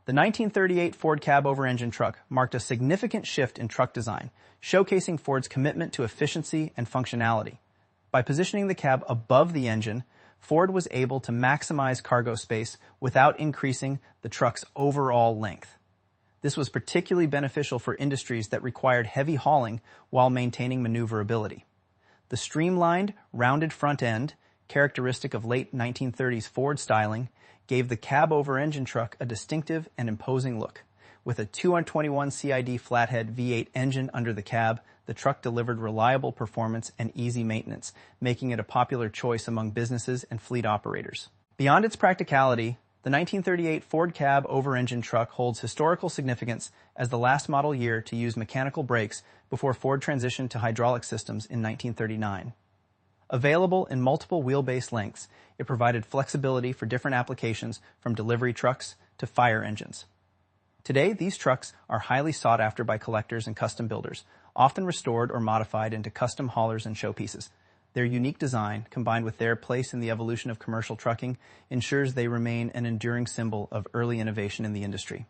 The 1938 Ford cab-over-engine truck marked a significant shift in truck design, showcasing Ford's commitment to efficiency and functionality. By positioning the cab above the engine, Ford was able to maximize cargo space without increasing the truck's overall length. This was particularly beneficial for industries that required heavy hauling while maintaining maneuverability. The streamlined, rounded front end, characteristic of late 1930s Ford styling, gave the cab-over-engine truck a distinctive and imposing look. With a 221 CID flathead V8 engine under the cab, the truck delivered reliable performance and easy maintenance, making it a popular choice among businesses and fleet operators. Beyond its practicality, the 1938 Ford cab-over-engine truck holds historical significance as the last model year to use mechanical brakes before Ford transitioned to hydraulic systems in 1939. Available in multiple wheelbase lengths, it provided flexibility for different applications from delivery trucks to fire engines. Today, these trucks are highly sought after by collectors and custom builders, often restored or modified into custom haulers and showpieces. Their unique design, combined with their place in the evolution of commercial trucking, ensures they remain an enduring symbol of early innovation in the industry.